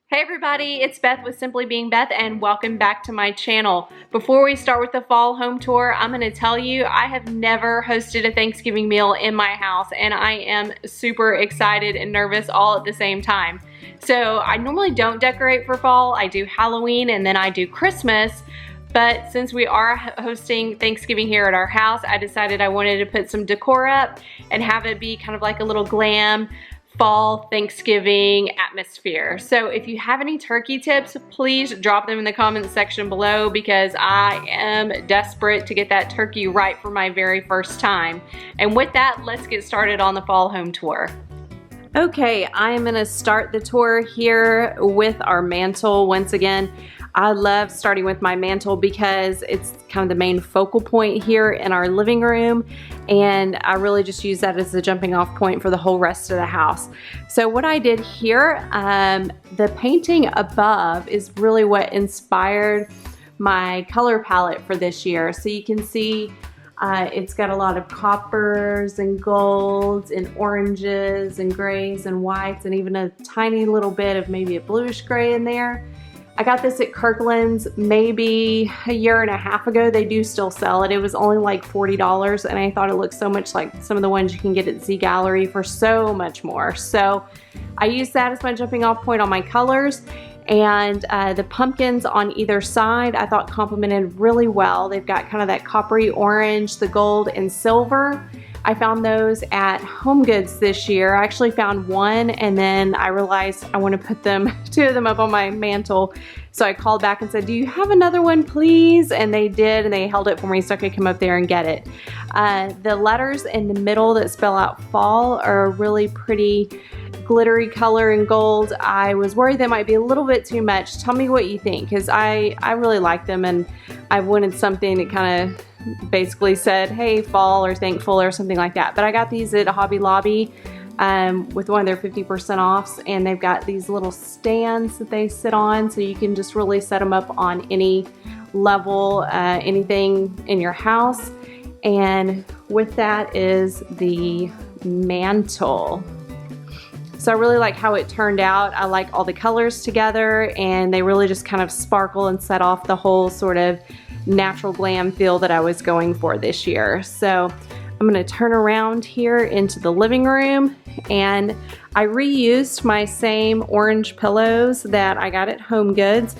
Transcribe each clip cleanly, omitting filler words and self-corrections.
Hey everybody, it's Beth with Simply Being Beth and welcome back to my channel. Before we start with the fall home tour, I'm going to tell you I have never hosted a Thanksgiving meal in my house and I am super excited and nervous all at the same time. So I normally don't decorate for fall. I do Halloween and then I do Christmas. But since we are hosting Thanksgiving here at our house, I decided I wanted to put some decor up and have it be kind of like a little glam fall Thanksgiving atmosphere. So if you have any turkey tips, please drop them in the comments section below because I am desperate to get that turkey right for my very first time. And with that, let's get started on the fall home tour. Okay, I'm gonna start the tour here with our mantle once again. I love starting with my mantle because it's kind of the main focal point here in our living room, and I really just use that as the jumping off point for the whole rest of the house. So what I did here, the painting above is really what inspired my color palette for this year. So you can see it's got a lot of coppers and golds and oranges and grays and whites and even a tiny little bit of maybe a bluish gray in there. I got this at Kirkland's maybe a year and a half ago. They do still sell it. It was only like $40 and I thought it looked so much like some of the ones you can get at Z Gallerie for so much more. So I used that as my jumping off point on my colors, and the pumpkins on either side I thought complemented really well. They've got kind of that coppery orange, the gold and silver. I found those at HomeGoods this year. I actually found one and then I realized I want to put two of them up on my mantle. So I called back and said, do you have another one please? And they did, and they held it for me so I could come up there and get it. The letters in the middle that spell out fall are a really pretty glittery color in gold. I was worried that might be a little bit too much. Tell me what you think, because I really like them and I wanted something that kind of basically said, hey, fall or thankful or something like that. But I got these at Hobby Lobby with one of their 50% offs, and they've got these little stands that they sit on, so you can just really set them up on any level, anything in your house. And with that is the mantle. So I really like how it turned out. I like all the colors together, and they really just kind of sparkle and set off the whole sort of natural glam feel that I was going for this year. So I'm going to turn around here into the living room, and I reused my same orange pillows that I got at HomeGoods.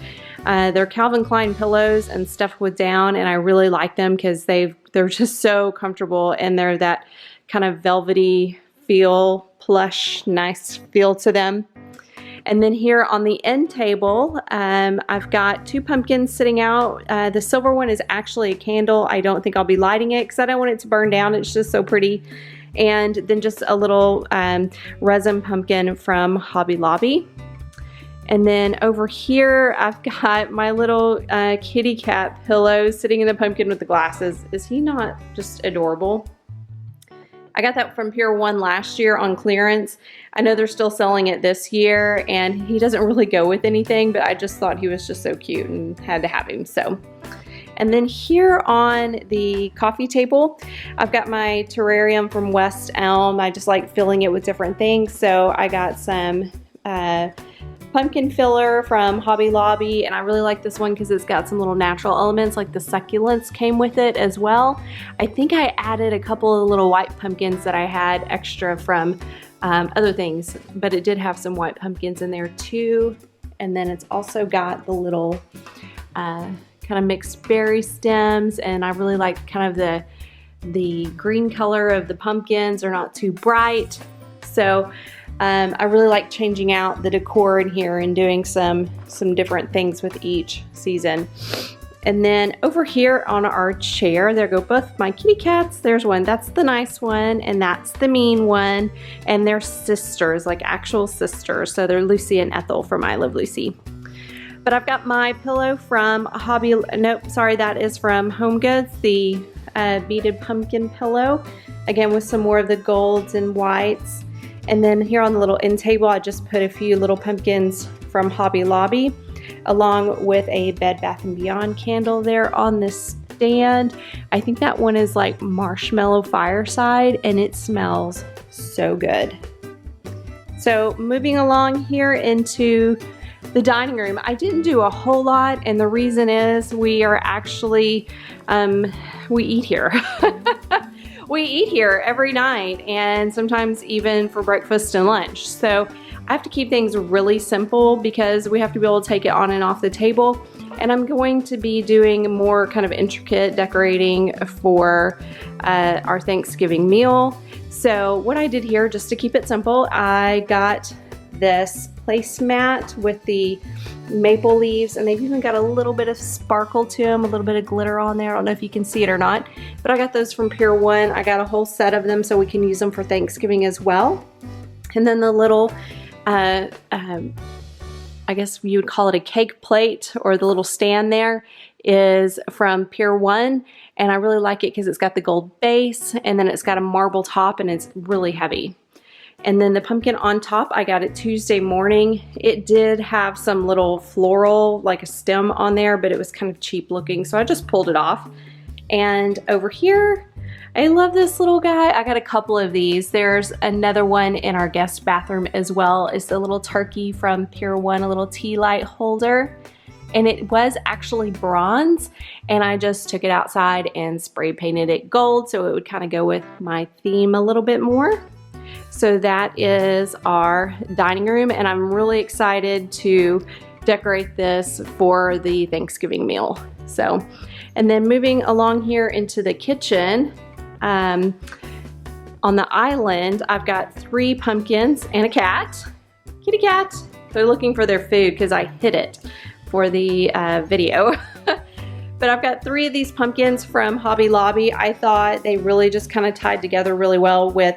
They're Calvin Klein pillows and stuffed with down, and I really like them because they're just so comfortable, and they're that kind of velvety feel, plush, nice feel to them. And then here on the end table, I've got two pumpkins sitting out. The silver one is actually a candle. I don't think I'll be lighting it because I don't want it to burn down. It's just so pretty. And then just a little resin pumpkin from Hobby Lobby. And then over here, I've got my little kitty cat pillow sitting in the pumpkin with the glasses. Is he not just adorable? I got that from Pier 1 last year on clearance. I know they're still selling it this year, and he doesn't really go with anything, but I just thought he was just so cute and had to have him. So, and then here on the coffee table, I've got my terrarium from West Elm. I just like filling it with different things. So I got some pumpkin filler from Hobby Lobby, and I really like this one because it's got some little natural elements, like the succulents came with it as well. I think I added a couple of little white pumpkins that I had extra from other things, but it did have some white pumpkins in there too. And then it's also got the little kind of mixed berry stems, and I really like kind of the green color of the pumpkins. They're not too bright. So I really like changing out the decor in here and doing some different things with each season. And then over here on our chair, there go both my kitty cats. There's one, that's the nice one, and that's the mean one. And they're sisters, like actual sisters. So they're Lucy and Ethel from I Love Lucy. But I've got my pillow from that is from HomeGoods, the beaded pumpkin pillow. Again, with some more of the golds and whites. And then here on the little end table, I just put a few little pumpkins from Hobby Lobby, along with a Bed Bath & Beyond candle there on this stand. I think that one is like Marshmallow Fireside, and it smells so good. So moving along here into the dining room, I didn't do a whole lot, and the reason is we are actually, we eat here. We eat here every night, and sometimes even for breakfast and lunch. So I have to keep things really simple because we have to be able to take it on and off the table. And I'm going to be doing more kind of intricate decorating for our Thanksgiving meal. So what I did here, just to keep it simple, I got this placemat with the maple leaves, and they've even got a little bit of sparkle to them, a little bit of glitter on there. I don't know if you can see it or not, but I got those from Pier 1. I got a whole set of them so we can use them for Thanksgiving as well. And then the little, I guess you would call it a cake plate, or the little stand there, is from Pier 1, and I really like it because it's got the gold base, and then it's got a marble top, and it's really heavy. And then the pumpkin on top, I got it Tuesday morning. It did have some little floral, like a stem on there, but it was kind of cheap looking, so I just pulled it off. And over here, I love this little guy. I got a couple of these. There's another one in our guest bathroom as well. It's the little turkey from Pier 1, a little tea light holder. And it was actually bronze, and I just took it outside and spray painted it gold so it would kind of go with my theme a little bit more. So that is our dining room, and I'm really excited to decorate this for the Thanksgiving meal. So, and then moving along here into the kitchen, on the island, I've got 3 pumpkins and a cat, kitty cat. They're looking for their food because I hid it for the video. But I've got 3 of these pumpkins from Hobby Lobby. I thought they really just kind of tied together really well with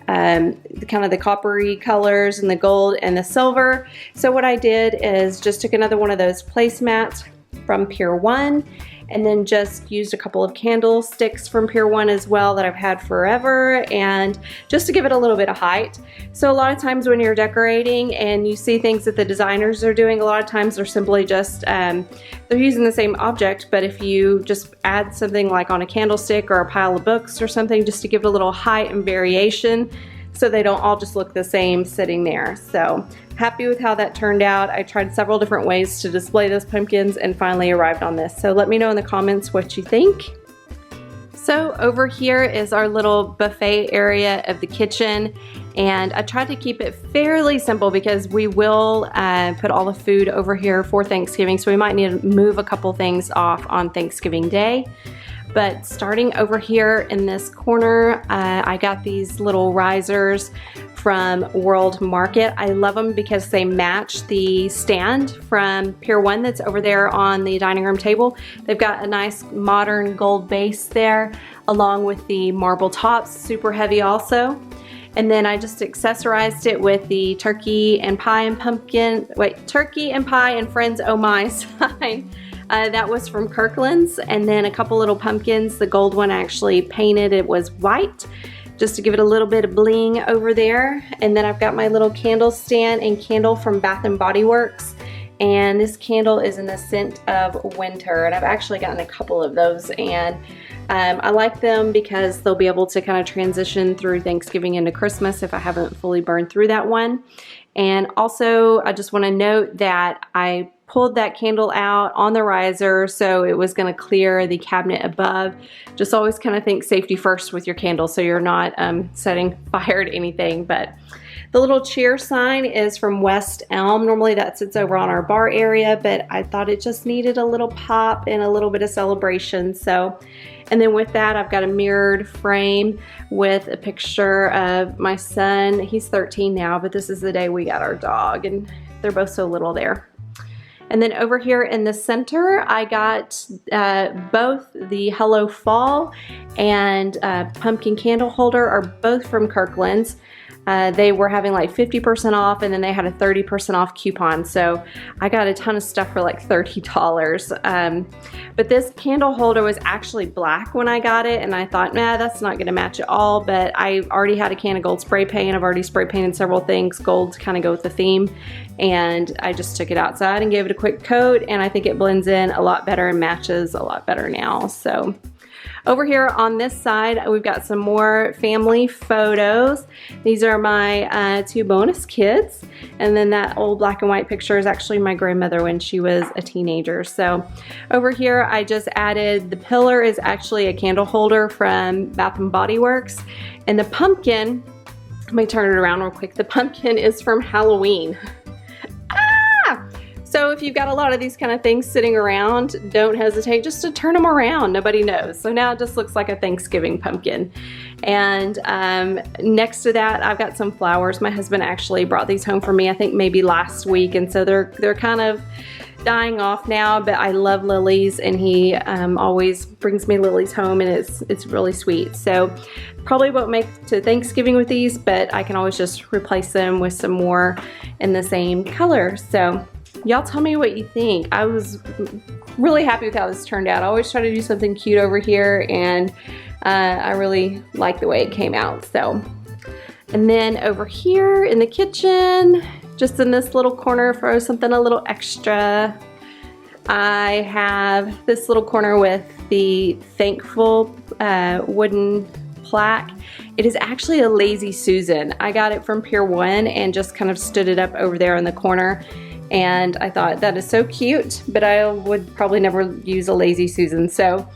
kind of the coppery colors and the gold and the silver. So what I did is just took another one of those placemats from Pier 1, and then just used a couple of candlesticks from Pier 1 as well that I've had forever, and just to give it a little bit of height. So a lot of times when you're decorating and you see things that the designers are doing, a lot of times they're simply just, they're using the same object, but if you just add something like on a candlestick or a pile of books or something, just to give it a little height and variation, so they don't all just look the same sitting there. So happy with how that turned out. I tried several different ways to display those pumpkins and finally arrived on this. So let me know in the comments what you think. So over here is our little buffet area of the kitchen, and I tried to keep it fairly simple because we will put all the food over here for Thanksgiving, so we might need to move a couple things off on Thanksgiving Day. But starting over here in this corner, I got these little risers from World Market. I love them because they match the stand from Pier 1 that's over there on the dining room table. They've got a nice modern gold base there, along with the marble tops, super heavy also. And then I just accessorized it with the turkey and pie and turkey and pie and friends oh my sign. That was from Kirkland's, and then a couple little pumpkins. The gold one actually painted, it was white, just to give it a little bit of bling over there. And then I've got my little candle stand and candle from Bath & Body Works, and this candle is in the scent of winter, and I've actually gotten a couple of those, and I like them because they'll be able to kind of transition through Thanksgiving into Christmas if I haven't fully burned through that one. And also, I just want to note that I pulled that candle out on the riser, so it was going to clear the cabinet above. Just always kind of think safety first with your candles so you're not setting fire to anything. But the little cheer sign is from West Elm. Normally that sits over on our bar area, but I thought it just needed a little pop and a little bit of celebration. So, and then with that, I've got a mirrored frame with a picture of my son. He's 13 now, but this is the day we got our dog, and they're both so little there. And then over here in the center, I got both the Hello Fall and pumpkin candle holder are both from Kirkland's. They were having like 50% off, and then they had a 30% off coupon. So I got a ton of stuff for like $30. But this candle holder was actually black when I got it, and I thought, nah, that's not gonna match at all. But I already had a can of gold spray paint. I've already spray painted several things, gold to kind of go with the theme. And I just took it outside and gave it a quick coat, and I think it blends in a lot better and matches a lot better now. So Over here on this side, we've got some more family photos. These are my 2 bonus kids. And then that old black and white picture is actually my grandmother when she was a teenager. So over here, I just added, the pillar is actually a candle holder from Bath and Body Works. And the pumpkin, let me turn it around real quick. The pumpkin is from Halloween. So if you've got a lot of these kind of things sitting around, don't hesitate just to turn them around. Nobody knows. So now it just looks like a Thanksgiving pumpkin. And next to that, I've got some flowers. My husband actually brought these home for me, I think maybe last week. And so they're kind of dying off now, but I love lilies, and he always brings me lilies home, and it's really sweet. So probably won't make to Thanksgiving with these, but I can always just replace them with some more in the same color. So y'all tell me what you think. I was really happy with how this turned out. I always try to do something cute over here, and I really like the way it came out. So, and then over here in the kitchen, just in this little corner for something a little extra, I have this little corner with the Thankful wooden plaque. It is actually a Lazy Susan. I got it from Pier 1 and just kind of stood it up over there in the corner. And I thought that is so cute, but I would probably never use a Lazy Susan. So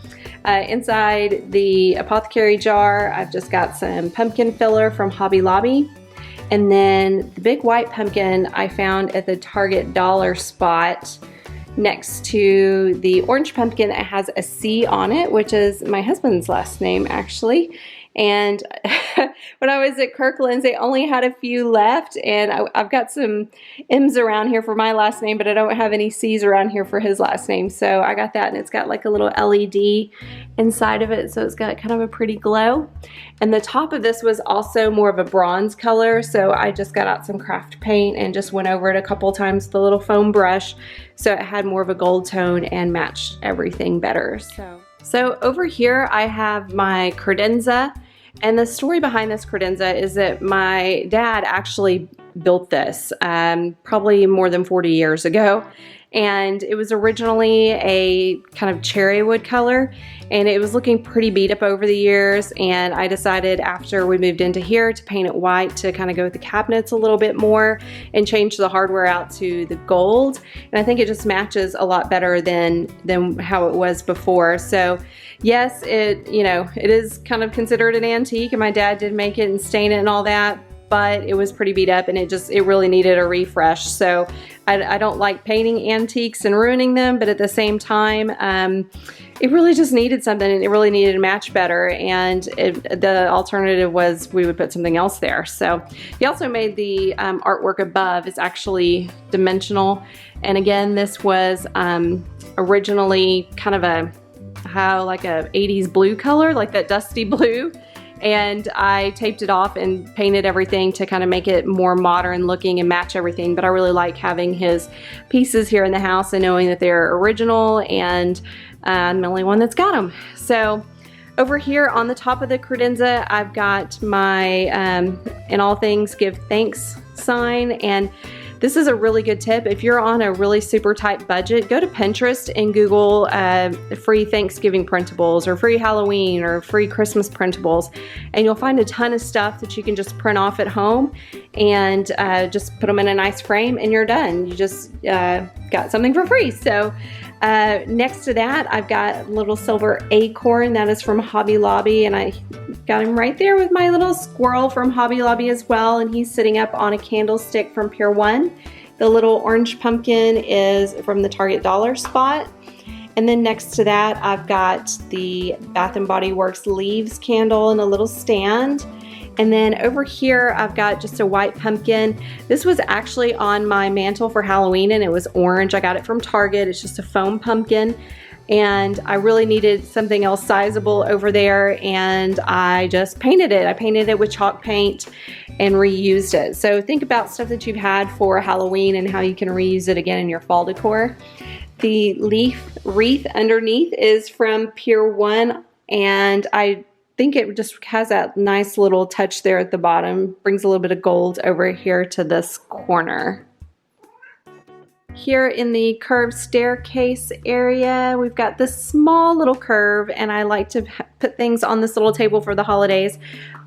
inside the apothecary jar, I've just got some pumpkin filler from Hobby Lobby. And then the big white pumpkin I found at the Target dollar spot next to the orange pumpkin that has a C on it, which is my husband's last name actually. And when I was at Kirkland's, they only had a few left, and I've got some M's around here for my last name, but I don't have any C's around here for his last name. So I got that, and it's got like a little LED inside of it, so it's got kind of a pretty glow. And the top of this was also more of a bronze color, so I just got out some craft paint and just went over it a couple times with a little foam brush, so it had more of a gold tone and matched everything better. So over here I have my credenza, and the story behind this credenza is that my dad actually built this probably more than 40 years ago. And it was originally a kind of cherry wood color, and it was looking pretty beat up over the years, and I decided after we moved into here to paint it white to kind of go with the cabinets a little bit more and change the hardware out to the gold. And I think it just matches a lot better than how it was before. So yes, it is kind of considered an antique, and my dad did make it and stain it and all that, but it was pretty beat up, and it really needed a refresh. So I don't like painting antiques and ruining them, but at the same time, it really just needed something, and it really needed to match better. And the alternative was we would put something else there. So he also made the artwork above. It's actually dimensional. And again, this was originally kind of like a 80s blue color, like that dusty blue. And I taped it off and painted everything to kind of make it more modern looking and match everything. But I really like having his pieces here in the house and knowing that they're original, and I'm the only one that's got them. So over here on the top of the credenza, I've got my in all things give thanks sign. And this is a really good tip. If you're on a really super tight budget, go to Pinterest and Google free Thanksgiving printables or free Halloween or free Christmas printables, and you'll find a ton of stuff that you can just print off at home and just put them in a nice frame, and you're done. You just got something for free. So next to that, I've got a little silver acorn that is from Hobby Lobby, and I got him right there with my little squirrel from Hobby Lobby as well, and he's sitting up on a candlestick from Pier 1. The little orange pumpkin is from the Target dollar spot. And then next to that, I've got the Bath and Body Works leaves candle in a little stand. And then over here, I've got just a white pumpkin. This was actually on my mantle for Halloween, and it was orange. I got it from Target. It's just a foam pumpkin. And I really needed something else sizable over there, and I just painted it. I painted it with chalk paint and reused it. So think about stuff that you've had for Halloween and how you can reuse it again in your fall decor. The leaf wreath underneath is from Pier 1, and I think it just has that nice little touch there at the bottom. Brings a little bit of gold over here to this corner. here in the curved staircase area, we've got this small little curve, and I like to put things on this little table for the holidays.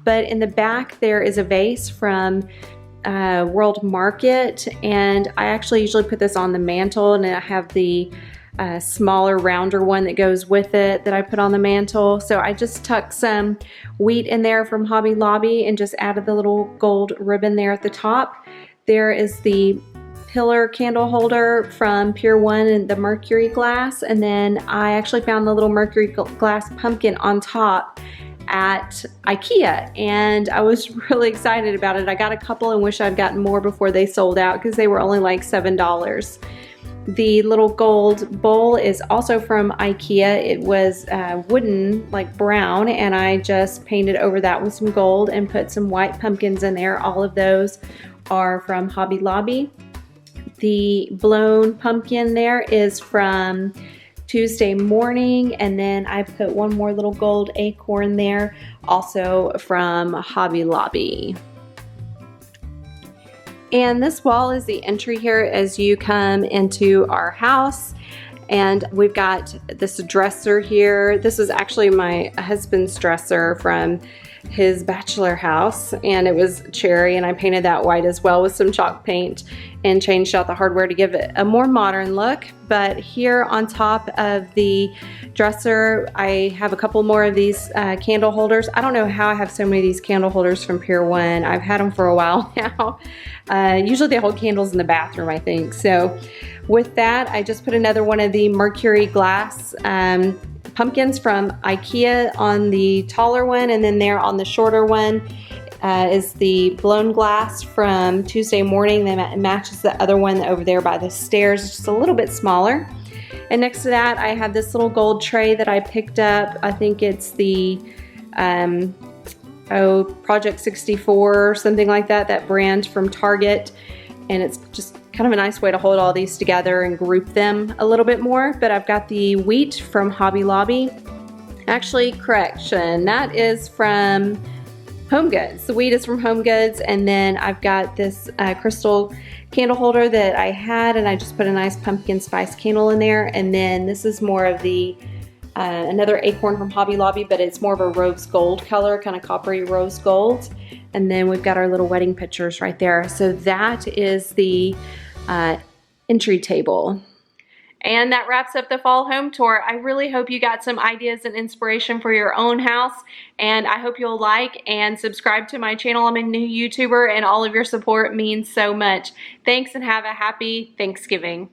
But in the back there is a vase from World Market, and I actually usually put this on the mantle, and I have the smaller, rounder one that goes with it that I put on the mantle. So I just tucked some wheat in there from Hobby Lobby and just added the little gold ribbon there at the top. There is the pillar candle holder from Pier 1 and the Mercury glass, and then I actually found the little Mercury glass pumpkin on top at IKEA, and I was really excited about it. I got a couple and wish I'd gotten more before they sold out because they were only like $7. The little gold bowl is also from IKEA. It was wooden, like brown, and I just painted over that with some gold and put some white pumpkins in there. All of those are from Hobby Lobby. The blown pumpkin there is from Tuesday Morning, and then I put one more little gold acorn there, also from Hobby Lobby. And this wall is the entry here as you come into our house. And we've got this dresser here. This is actually my husband's dresser from his bachelor house, and it was cherry, and I painted that white as well with some chalk paint and changed out the hardware to give it a more modern look. But here on top of the dresser, I have a couple more of these candle holders. I don't know how I have so many of these candle holders from Pier 1. I've had them for a while now. Usually they hold candles in the bathroom, I think. So with that, I just put another one of the Mercury glass pumpkins from IKEA on the taller one, and then there on the shorter one is the blown glass from Tuesday Morning that matches the other one over there by the stairs. It's just a little bit smaller. And next to that, I have this little gold tray that I picked up. I think it's the Project 64 or something like that, that brand from Target. And it's just kind of a nice way to hold all these together and group them a little bit more. But I've got the wheat from Hobby Lobby. Actually, correction, that is from Home Goods. The wheat is from Home Goods, and then I've got this crystal candle holder that I had, and I just put a nice pumpkin spice candle in there. And then this is more of the another acorn from Hobby Lobby, but it's more of a rose gold color, kind of coppery rose gold. And then we've got our little wedding pictures right there. So that is the entry table. And that wraps up the fall home tour. I really hope you got some ideas and inspiration for your own house, and I hope you'll like and subscribe to my channel. I'm a new YouTuber, and all of your support means so much. Thanks, and have a happy Thanksgiving.